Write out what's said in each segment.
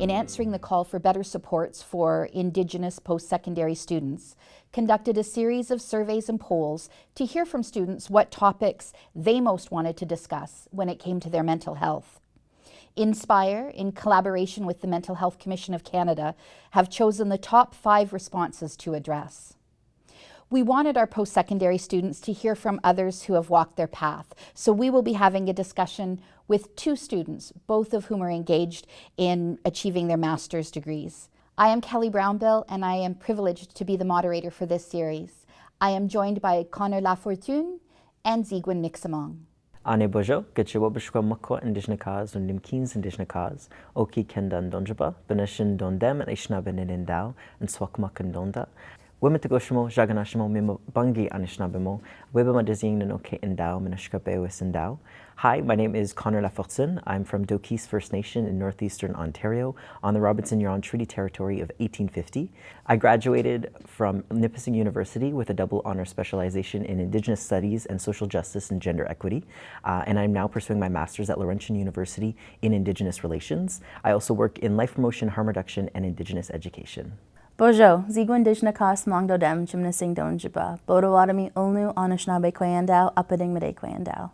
in answering the call for better supports for Indigenous post-secondary students, conducted a series of surveys and polls to hear from students what topics they most wanted to discuss when it came to their mental health. Indspire, in collaboration with the Mental Health Commission of Canada, have chosen the top 5 responses to address. We wanted our post-secondary students to hear from others who have walked their path, so we will be having a discussion with 2 students, both of whom are engaged in achieving their master's degrees. I am Kelly Brownbill, and I am privileged to be the moderator for this series. I am joined by Connor Lafortune and Ziigwen Mixemong. Ane bojo, gitchiwa bishwa mako Indigenous cause and nimkins Indigenous cause, oki kendan donjaba, benashin dondem and ishna beninendao, and swakmakan donda. Women to goshimo, jaganashimo, mimo bangi anishnabimo, webama dizing nanoke endao, minashkapewis endao. Hi, my name is Connor Lafortune. I'm from Doki's First Nation in northeastern Ontario on the Robinson-Huron Treaty Territory of 1850. I graduated from Nipissing University with a double honor specialization in Indigenous Studies and Social Justice and Gender Equity, and I'm now pursuing my master's at Lafortune University in Indigenous Relations. I also work in life promotion, harm reduction, and Indigenous education. Bojo, Ziigwen Mixemong Mongdo Dem, Jimnasing Donjiba, Bodowadami Olnu, Anishinaabe Kwayandao, Upading Mide Kwayandao.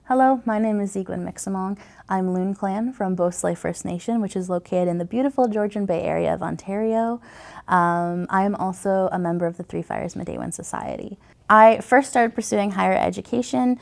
Hello, my name is Ziigwen Mixemong. I'm Loon Clan from Beausoleil First Nation, which is located in the beautiful Georgian Bay area of Ontario. I am also a member of the Three Fires Midewan Society. I first started pursuing higher education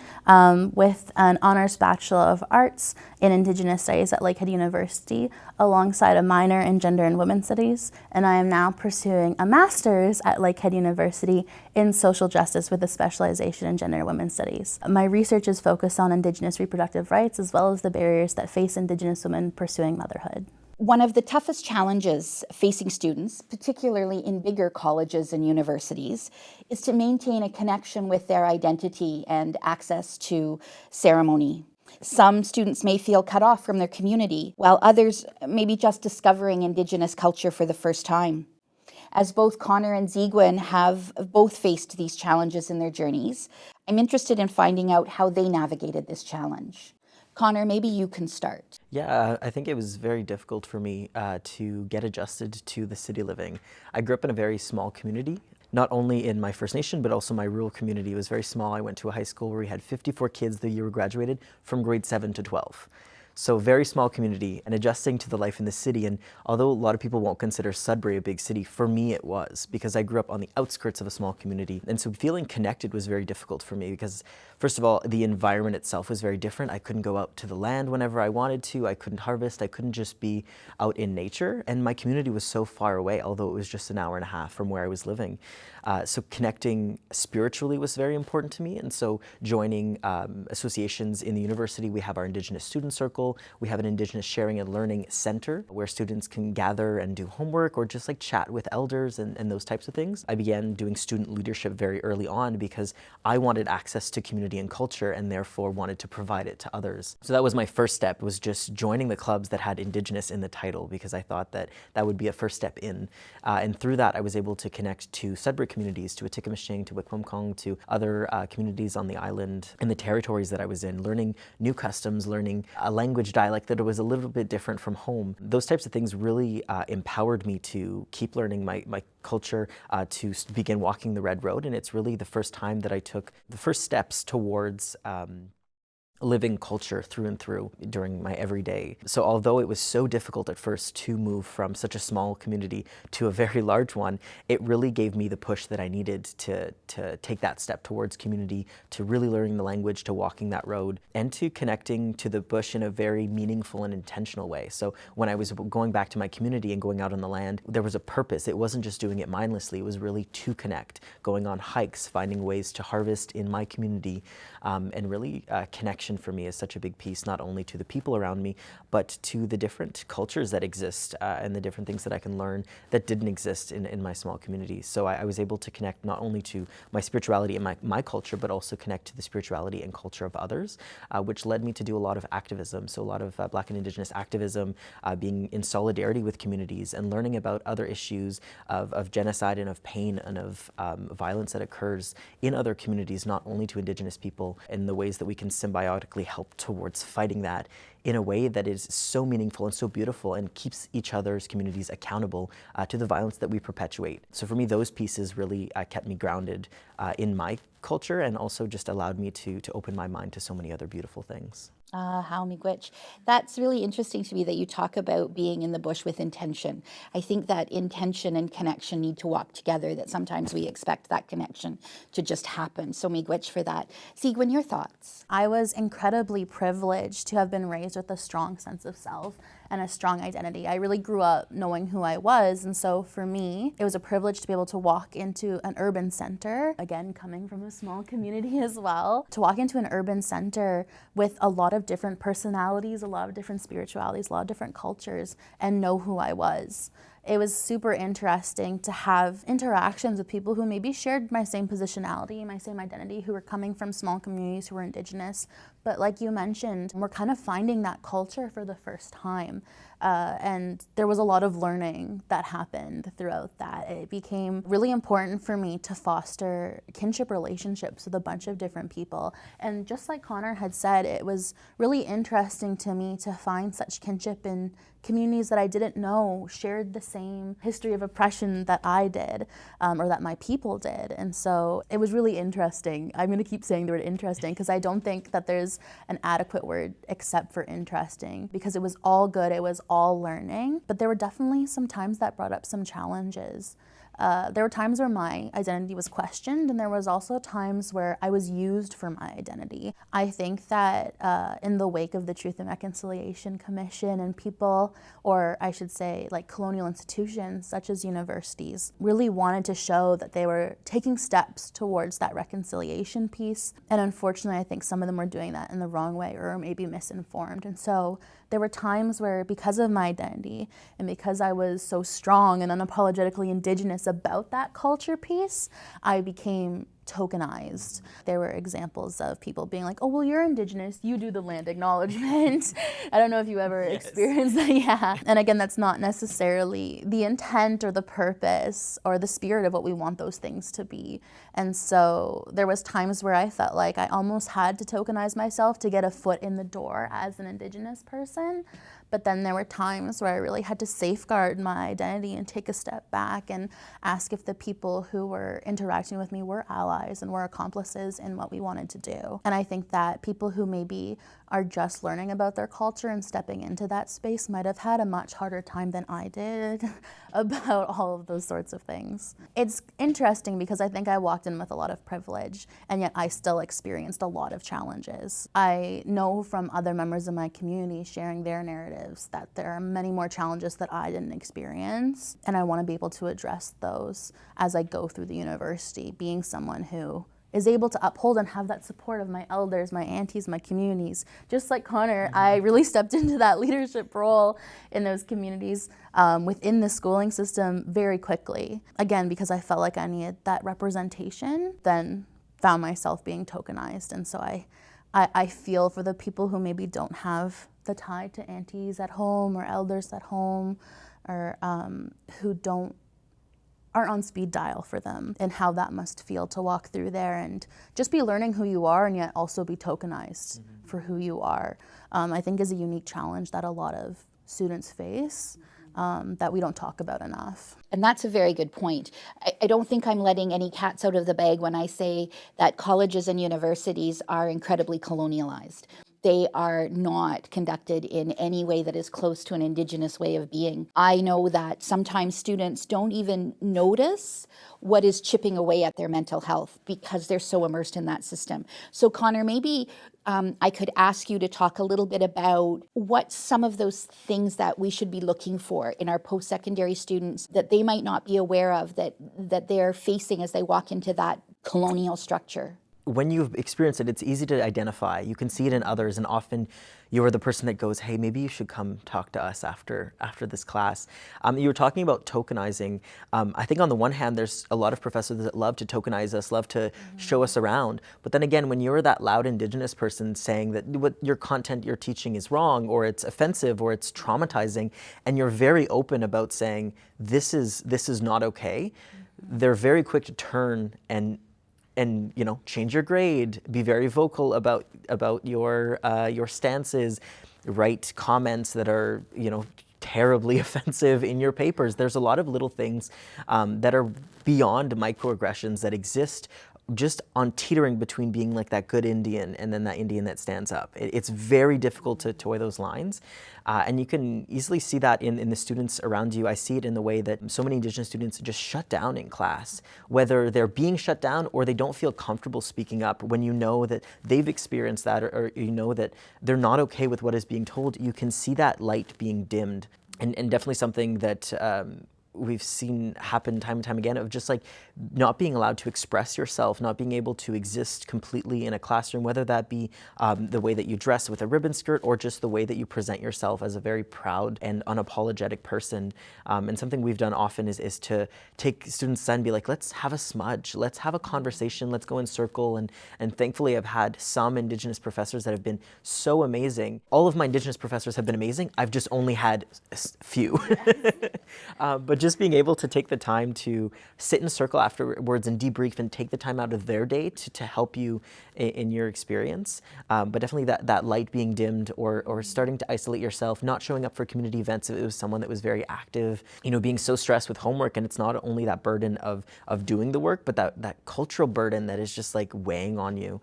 with an honors Bachelor of Arts in Indigenous Studies at Lakehead University, alongside a minor in Gender and Women's Studies, and I am now pursuing a master's at Lakehead University in Social Justice with a specialization in Gender and Women's Studies. My research is focused on Indigenous reproductive rights as well as the barriers that face Indigenous women pursuing motherhood. One of the toughest challenges facing students, particularly in bigger colleges and universities, is to maintain a connection with their identity and access to ceremony. Some students may feel cut off from their community, while others may be just discovering Indigenous culture for the first time. As both Connor and Ziigwen have both faced these challenges in their journeys, I'm interested in finding out how they navigated this challenge. Connor, maybe you can start. Yeah, I think it was very difficult for me to get adjusted to the city living. I grew up in a very small community, not only in my First Nation, but also my rural community. It was very small. I went to a high school where we had 54 kids the year we graduated from grade 7 to 12. So very small community, and adjusting to the life in the city. And although a lot of people won't consider Sudbury a big city, for me it was, because I grew up on the outskirts of a small community. And so feeling connected was very difficult for me because, first of all, the environment itself was very different. I couldn't go out to the land whenever I wanted to. I couldn't harvest. I couldn't just be out in nature. And my community was so far away, although it was just an hour and a half from where I was living. So connecting spiritually was very important to me. And so joining associations in the university, we have our Indigenous Student Circle. We have an Indigenous Sharing and Learning Center where students can gather and do homework or just like chat with elders and those types of things. I began doing student leadership very early on because I wanted access to community and culture and therefore wanted to provide it to others. So that was my first step, was just joining the clubs that had Indigenous in the title because I thought that that would be a first step in. And through that, I was able to connect to Sudbury communities, to Atikameksheng, to Wikwemkong, to other communities on the island and the territories that I was in, learning new customs, learning a language dialect that was a little bit different from home. Those types of things really empowered me to keep learning my culture, to begin walking the red road. And it's really the first time that I took the first steps towards living culture through and through during my everyday. So although it was so difficult at first to move from such a small community to a very large one, it really gave me the push that I needed to take that step towards community, to really learning the language, to walking that road, and to connecting to the bush in a very meaningful and intentional way. So when I was going back to my community and going out on the land, there was a purpose. It wasn't just doing it mindlessly. It was really to connect, going on hikes, finding ways to harvest in my community, and really connection for me is such a big piece, not only to the people around me, but to the different cultures that exist and the different things that I can learn that didn't exist in my small community. So I was able to connect not only to my spirituality and my culture, but also connect to the spirituality and culture of others, which led me to do a lot of activism. So a lot of Black and Indigenous activism, being in solidarity with communities and learning about other issues of genocide and of pain and of violence that occurs in other communities, not only to Indigenous people, and the ways that we can symbiotically periodically help towards fighting that in a way that is so meaningful and so beautiful and keeps each other's communities accountable to the violence that we perpetuate. So for me, those pieces really kept me grounded in my culture and also just allowed me to open my mind to so many other beautiful things. How miigwech. That's really interesting to me that you talk about being in the bush with intention. I think that intention and connection need to walk together, that sometimes we expect that connection to just happen. So miigwech for that. Ziigwen, your thoughts? I was incredibly privileged to have been raised with a strong sense of self and a strong identity. I really grew up knowing who I was, and so for me, it was a privilege to be able to walk into an urban center, again, coming from a small community as well, to walk into an urban center with a lot of different personalities, a lot of different spiritualities, a lot of different cultures, and know who I was. It was super interesting to have interactions with people who maybe shared my same positionality, my same identity, who were coming from small communities, who were Indigenous. But like you mentioned, we're kind of finding that culture for the first time. And there was a lot of learning that happened throughout that. It became really important for me to foster kinship relationships with a bunch of different people. And just like Connor had said, it was really interesting to me to find such kinship in communities that I didn't know shared the same history of oppression that I did, or that my people did. And so it was really interesting. I'm going to keep saying the word interesting because I don't think that there's an adequate word except for interesting, because it was all good, it was all learning, but there were definitely some times that brought up some challenges. There were times where my identity was questioned, and there was also times where I was used for my identity. I think that in the wake of the Truth and Reconciliation Commission, and people, or I should say like colonial institutions such as universities, really wanted to show that they were taking steps towards that reconciliation piece. And unfortunately, I think some of them were doing that in the wrong way or maybe misinformed. And so there were times where, because of my identity and because I was so strong and unapologetically Indigenous about that culture piece, I became tokenized. There were examples of people being like, oh, well, you're Indigenous, you do the land acknowledgement. I don't know if you ever experienced that. Yeah. And again, that's not necessarily the intent or the purpose or the spirit of what we want those things to be. And so there was times where I felt like I almost had to tokenize myself to get a foot in the door as an Indigenous person. But then there were times where I really had to safeguard my identity and take a step back and ask if the people who were interacting with me were allies and were accomplices in what we wanted to do. And I think that people who maybe are just learning about their culture and stepping into that space might have had a much harder time than I did about all of those sorts of things. It's interesting because I think I walked in with a lot of privilege, and yet I still experienced a lot of challenges. I know from other members of my community sharing their narratives that there are many more challenges that I didn't experience, and I want to be able to address those as I go through the university, being someone who is able to uphold and have that support of my elders, my aunties, my communities. Just like Connor, I really stepped into that leadership role in those communities within the schooling system very quickly. Again, because I felt like I needed that representation, then found myself being tokenized. And so I feel for the people who maybe don't have the tie to aunties at home or elders at home, or who aren't on speed dial for them, and how that must feel to walk through there and just be learning who you are and yet also be tokenized for who you are. I think is a unique challenge that a lot of students face that we don't talk about enough. And that's a very good point. I don't think I'm letting any cats out of the bag when I say that colleges and universities are incredibly colonialized. They are not conducted in any way that is close to an Indigenous way of being. I know that sometimes students don't even notice what is chipping away at their mental health because they're so immersed in that system. So Connor, maybe I could ask you to talk a little bit about what some of those things that we should be looking for in our post-secondary students that they might not be aware of, that they're facing as they walk into that colonial structure. When you've experienced it, it's easy to identify. You can see it in others, and often you're the person that goes, hey, maybe you should come talk to us after this class. You were talking about tokenizing. I think on the one hand, there's a lot of professors that love to tokenize us, love to show us around. But then again, when you're that loud Indigenous person saying that what your content you're teaching is wrong, or it's offensive, or it's traumatizing, and you're very open about saying, this is not okay, they're very quick to turn and and change your grade, be very vocal about your stances, write comments that are terribly offensive in your papers. There's a lot of little things that are beyond microaggressions that exist just on teetering between being like that good Indian and then that Indian that stands up. It's very difficult to toy those lines. And you can easily see that in the students around you. I see it in the way that so many Indigenous students just shut down in class, whether they're being shut down or they don't feel comfortable speaking up. When you know that they've experienced that, or you know that they're not okay with what is being told, you can see that light being dimmed. And definitely something that we've seen happen time and time again, of just like not being allowed to express yourself, not being able to exist completely in a classroom, whether that be the way that you dress with a ribbon skirt or just the way that you present yourself as a very proud and unapologetic person. And something we've done often is to take students aside and be like, let's have a smudge, let's have a conversation, let's go in circle. And thankfully I've had some Indigenous professors that have been so amazing. All of my Indigenous professors have been amazing. I've just only had few. But just being able to take the time to sit in a circle afterwards and debrief and take the time out of their day to help you in your experience. But definitely that light being dimmed, or starting to isolate yourself, not showing up for community events if it was someone that was very active, being so stressed with homework, and it's not only that burden of doing the work, but that cultural burden that is just like weighing on you.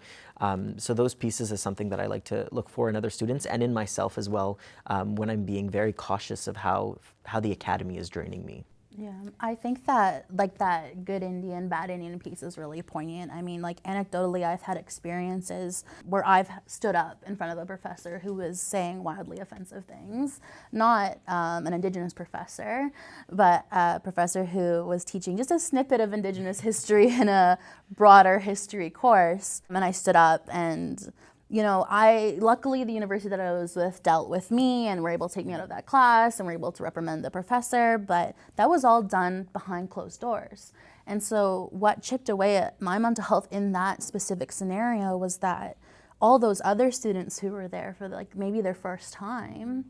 So those pieces is something that I like to look for in other students and in myself as well, when I'm being very cautious of how the academy is draining me. Yeah, I think that like that good Indian, bad Indian piece is really poignant. I mean, like anecdotally, I've had experiences where I've stood up in front of a professor who was saying wildly offensive things, not an Indigenous professor, but a professor who was teaching just a snippet of Indigenous history in a broader history course. And I stood up and luckily the university that I was with dealt with me and were able to take me out of that class and were able to reprimand the professor, but that was all done behind closed doors. And so what chipped away at my mental health in that specific scenario was that all those other students who were there for maybe their first time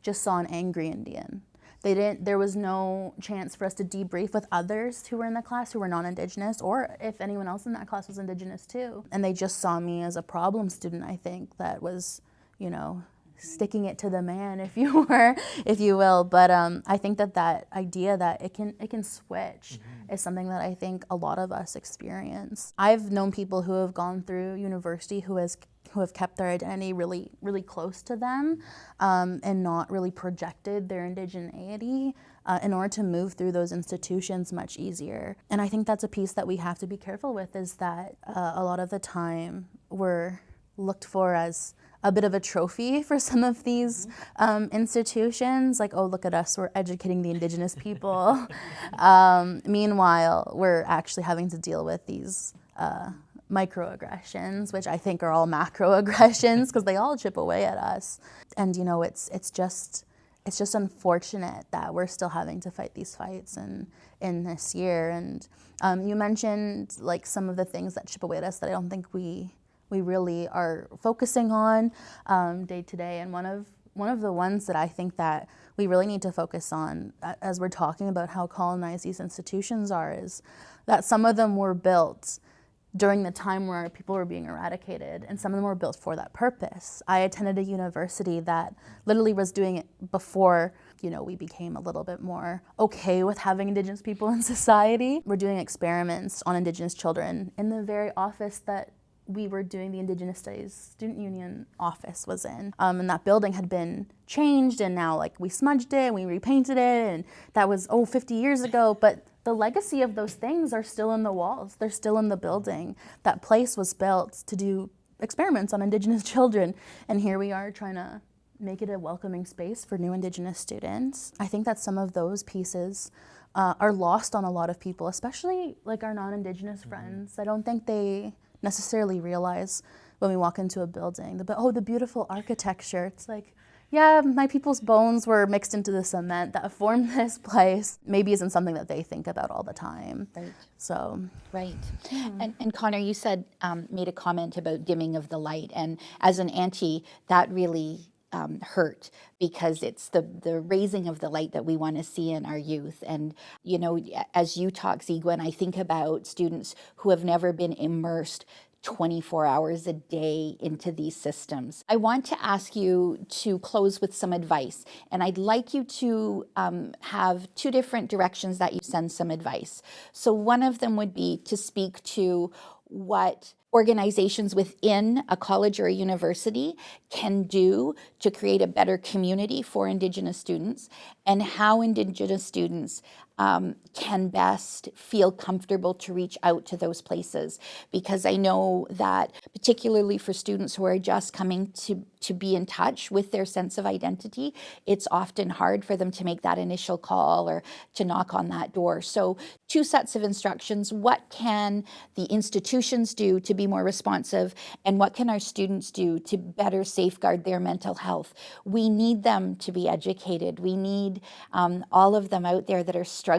just saw an angry Indian. There was no chance for us to debrief with others who were in the class who were non-Indigenous, or if anyone else in that class was Indigenous too. And they just saw me as a problem student, I think, that was, sticking it to the man, if you will. But I think that idea that it can switch is something that I think a lot of us experience. I've known people who have gone through university who have kept their identity really, really close to them, and not really projected their indigeneity in order to move through those institutions much easier. And I think that's a piece that we have to be careful with, is that a lot of the time we're looked for as a bit of a trophy for some of these institutions, like, oh, look at us, we're educating the Indigenous people. Meanwhile, we're actually having to deal with these microaggressions, which I think are all macroaggressions because they all chip away at us. And it's just unfortunate that we're still having to fight these fights in this year. And you mentioned like some of the things that chip away at us that I don't think we really are focusing on day to day. And one of the ones that I think that we really need to focus on as we're talking about how colonized these institutions are is that some of them were built during the time where people were being eradicated, and some of them were built for that purpose. I attended a university that literally was doing it before we became a little bit more okay with having Indigenous people in society. We're doing experiments on Indigenous children in the very office that we were doing the Indigenous Studies Student Union office was in. And that building had been changed, and now we smudged it and we repainted it, and that was 50 years ago, but the legacy of those things are still in the walls. They're still in the building. That place was built to do experiments on Indigenous children, and here we are trying to make it a welcoming space for new Indigenous students. I think that some of those pieces are lost on a lot of people, especially our non-Indigenous friends. I don't think they necessarily realize when we walk into a building, the beautiful architecture. It's like, yeah, my people's bones were mixed into the cement that formed this place. Maybe isn't something that they think about all the time. Right. So. Right. And Connor, you said, made a comment about dimming of the light. And as an auntie, that really hurt, because it's the raising of the light that we want to see in our youth. And, you know, as you talk, Ziigwen, I think about students who have never been immersed 24 hours a day into these systems. I want to ask you to close with some advice, and I'd like you to have two different directions that you send some advice. So one of them would be to speak to what organizations within a college or a university can do to create a better community for Indigenous students, and how Indigenous students can best feel comfortable to reach out to those places. Because I know that particularly for students who are just coming to be in touch with their sense of identity, it's often hard for them to make that initial call or to knock on that door. So two sets of instructions: what can the institutions do to be more responsive, and what can our students do to better safeguard their mental health? We need them to be educated. We need all of them out there that are struggling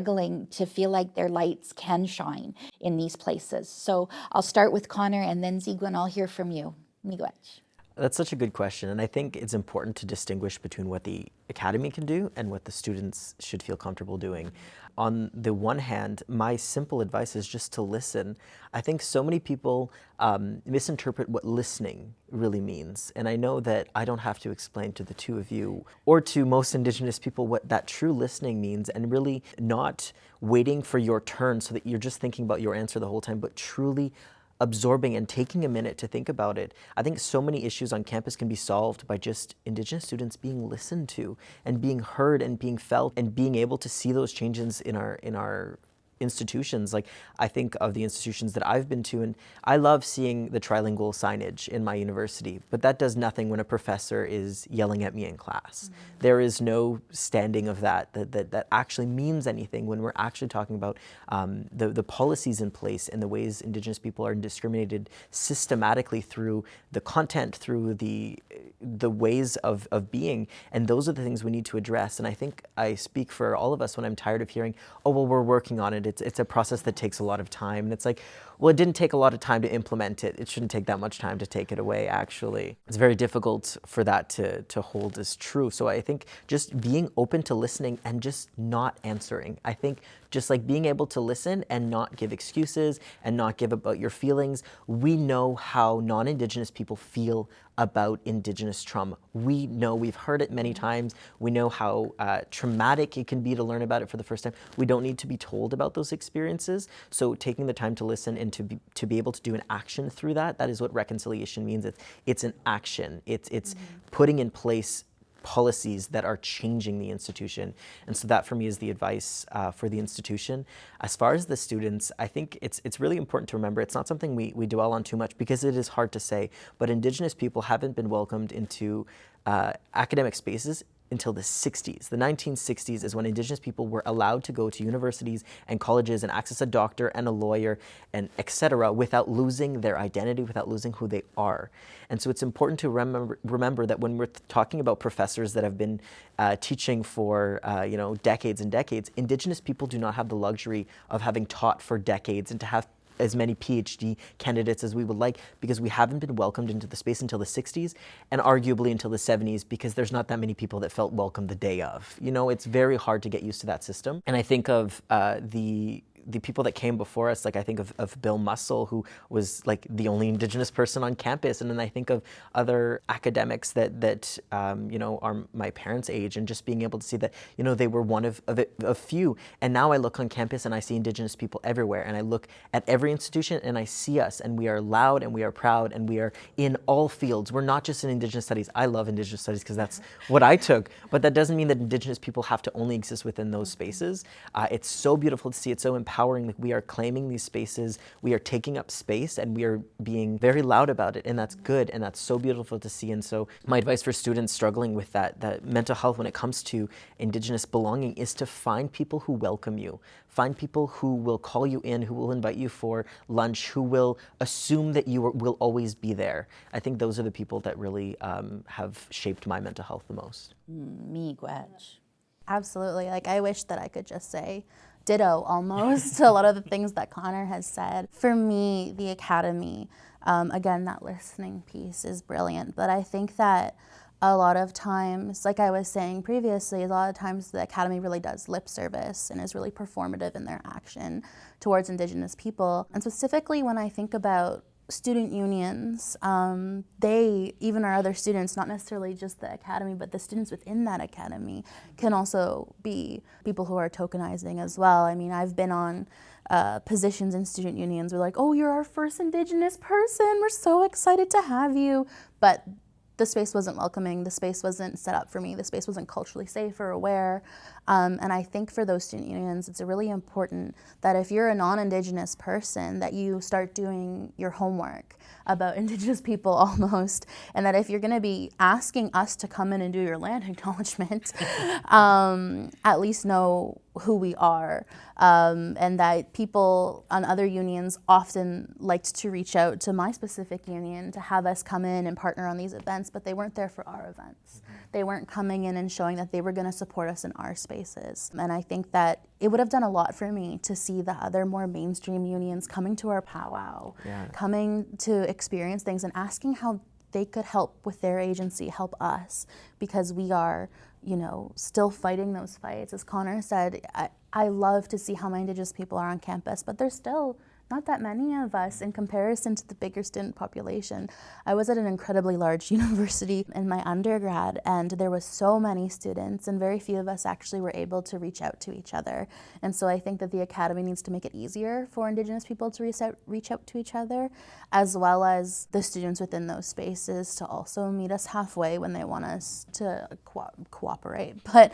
to feel like their lights can shine in these places. So I'll start with Connor, and then Ziigwen, I'll hear from you. Miigwech. That's such a good question, and I think it's important to distinguish between what the academy can do and what the students should feel comfortable doing. On the one hand, my simple advice is just to listen. I think so many people misinterpret what listening really means, and I know that I don't have to explain to the two of you or to most Indigenous people what that true listening means, and really not waiting for your turn so that you're just thinking about your answer the whole time, but truly absorbing and taking a minute to think about it. I think so many issues on campus can be solved by just Indigenous students being listened to and being heard and being felt and being able to see those changes in our institutions. Like, I think of the institutions that I've been to, and I love seeing the trilingual signage in my university, but that does nothing when a professor is yelling at me in class. Mm-hmm. There is no standing of that actually means anything when we're actually talking about the policies in place and the ways Indigenous people are discriminated systematically through the content, through the ways of being, and those are the things we need to address. And I think I speak for all of us when I'm tired of hearing, oh, well, we're working on it. It's a process that takes a lot of time. And it's like, well, it didn't take a lot of time to implement it. It shouldn't take that much time to take it away, actually. It's very difficult for that to hold as true. So I think just being open to listening and just not answering. I think just like being able to listen and not give excuses and not give about your feelings. We know how non-Indigenous people feel about Indigenous trauma. We know, we've heard it many times. We know how traumatic it can be to learn about it for the first time. We don't need to be told about those experiences. So taking the time to listen and to be able to do an action through that is what reconciliation means. It's an action. It's putting in place policies that are changing the institution. And so that for me is the advice for the institution. As far as the students, I think it's really important to remember it's not something we dwell on too much because it is hard to say, but Indigenous people haven't been welcomed into academic spaces until the 60s. The 1960s is when Indigenous people were allowed to go to universities and colleges and access a doctor and a lawyer and etc. without losing their identity, without losing who they are. And so it's important to remember that when we're talking about professors that have been teaching for decades and decades, Indigenous people do not have the luxury of having taught for decades and to have as many PhD candidates as we would like, because we haven't been welcomed into the space until the 60s and arguably until the 70s, because there's not that many people that felt welcome the day of. You know, it's very hard to get used to that system. And I think of the people that came before us, like I think of Bill Mussel, who was like the only Indigenous person on campus. And then I think of other academics that are my parents' age, and just being able to see that, they were one of few. And now I look on campus and I see Indigenous people everywhere. And I look at every institution and I see us, and we are loud and we are proud and we are in all fields. We're not just in Indigenous studies. I love Indigenous studies because that's what I took. But that doesn't mean that Indigenous people have to only exist within those spaces. It's so beautiful to see. It's so empowering that we are claiming these spaces, we are taking up space, and we are being very loud about it, and that's good, and that's so beautiful to see. And so my advice for students struggling with that mental health when it comes to Indigenous belonging is to find people who welcome you, find people who will call you in, who will invite you for lunch, who will assume that you will always be there. I think those are the people that really have shaped my mental health the most. Miigwech. Absolutely. Like, I wish that I could just say ditto almost to a lot of the things that Connor has said. For me, the academy, again, that listening piece is brilliant, but I think that a lot of times, like I was saying previously, a lot of times the Academy really does lip service and is really performative in their action towards Indigenous people. And specifically when I think about student unions, they, even our other students, not necessarily just the Academy, but the students within that Academy can also be people who are tokenizing as well. I mean, I've been on positions in student unions. We're like, oh, you're our first Indigenous person. We're so excited to have you. But the space wasn't welcoming, the space wasn't set up for me, the space wasn't culturally safe or aware. And I think for those student unions, it's really important that if you're a non-Indigenous person, that you start doing your homework about Indigenous people almost, and that if you're gonna be asking us to come in and do your land acknowledgement, at least know who we are. And that people on other unions often liked to reach out to my specific union to have us come in and partner on these events, but they weren't there for our events. They weren't coming in and showing that they were going to support us in our spaces. And I think that it would have done a lot for me to see the other more mainstream unions coming to our powwow, coming to experience things and asking how they could help with their agency, help us, because we are, you know, still fighting those fights. As Connor said, I love to see how many Indigenous people are on campus, but there's still not that many of us in comparison to the bigger student population. I was at an incredibly large university in my undergrad, and there was so many students, and very few of us actually were able to reach out to each other. And so I think that the Academy needs to make it easier for Indigenous people to reach out to each other, as well as the students within those spaces to also meet us halfway when they want us to cooperate. But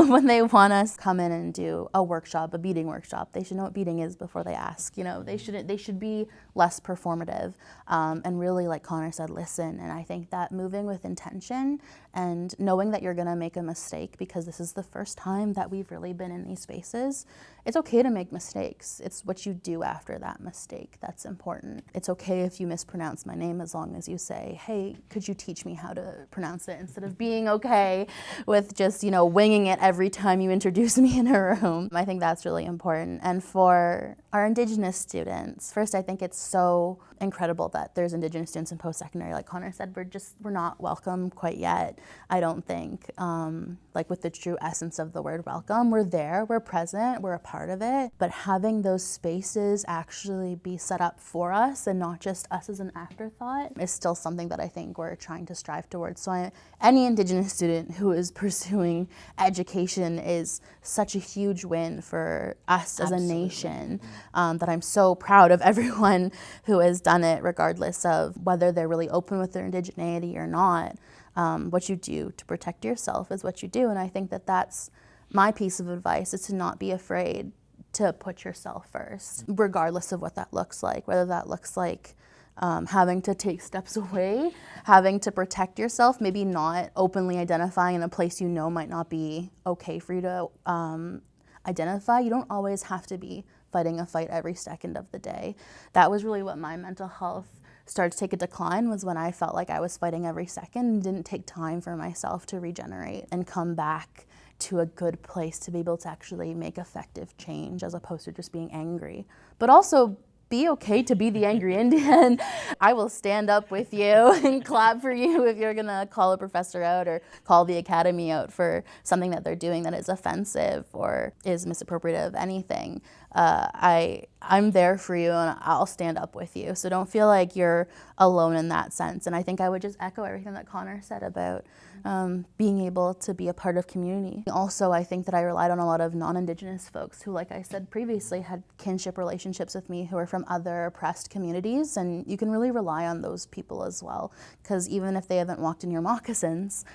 when they want us to come in and do a workshop, a beading workshop, they should know what beading is before they ask. You know, they should be less performative, and really, like Connor said, listen. And I think that moving with intention and knowing that you're gonna make a mistake, because this is the first time that we've really been in these spaces, it's okay to make mistakes. It's what you do after that mistake that's important. It's okay if you mispronounce my name, as long as you say, hey, could you teach me how to pronounce it, instead of being okay with just, you know, winging it every time you introduce me in a room. I think that's really important. And for our Indigenous students, first, I think it's so incredible that there's Indigenous students in post-secondary. Like Connor said, we're not welcome quite yet, I don't think. Like with the true essence of the word welcome, we're there, we're present, we're a part of it, but having those spaces actually be set up for us and not just us as an afterthought is still something that I think we're trying to strive towards. So any Indigenous student who is pursuing education is such a huge win for us as a nation, that I'm so proud of everyone who has done it, regardless of whether they're really open with their indigeneity or not. What you do to protect yourself is what you do. And I think that that's my piece of advice, is to not be afraid to put yourself first, regardless of what that looks like, whether that looks like having to take steps away, having to protect yourself, maybe not openly identifying in a place you know might not be okay for you to identify. You don't always have to be fighting a fight every second of the day. That was really what my mental health started to take a decline, was when I felt like I was fighting every second and didn't take time for myself to regenerate and come back to a good place to be able to actually make effective change, as opposed to just being angry. But also be okay to be the angry Indian. I will stand up with you and clap for you if you're gonna call a professor out or call the Academy out for something that they're doing that is offensive or is misappropriative, anything. I'm there for you and I'll stand up with you. So don't feel like you're alone in that sense. And I think I would just echo everything that Connor said about being able to be a part of community. Also, I think that I relied on a lot of non-Indigenous folks who, like I said previously, had kinship relationships with me who are from other oppressed communities, and you can really rely on those people as well, because even if they haven't walked in your moccasins,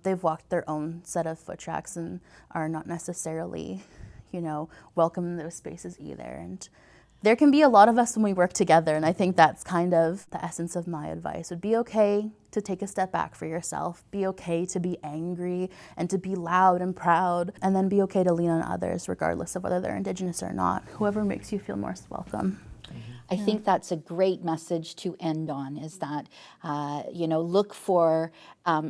they've walked their own set of foot tracks and are not necessarily, you know, welcome in those spaces either. And there can be a lot of us when we work together, and I think that's kind of the essence of my advice. Would be okay to take a step back for yourself, be okay to be angry and to be loud and proud, and then be okay to lean on others regardless of whether they're Indigenous or not, whoever makes you feel most welcome. I think that's a great message to end on, is that, look for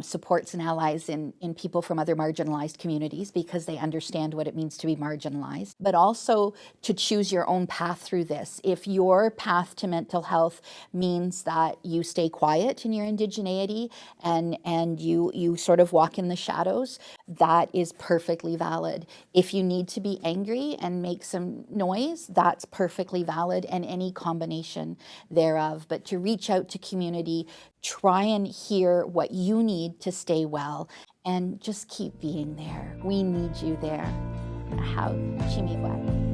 supports and allies in people from other marginalized communities, because they understand what it means to be marginalized, but also to choose your own path through this. If your path to mental health means that you stay quiet in your indigeneity and you sort of walk in the shadows, that is perfectly valid. If you need to be angry and make some noise, that's perfectly valid, and any combination thereof. But to reach out to community, try and hear what you need to stay well, and just keep being there. We need you there. How Chimiwak.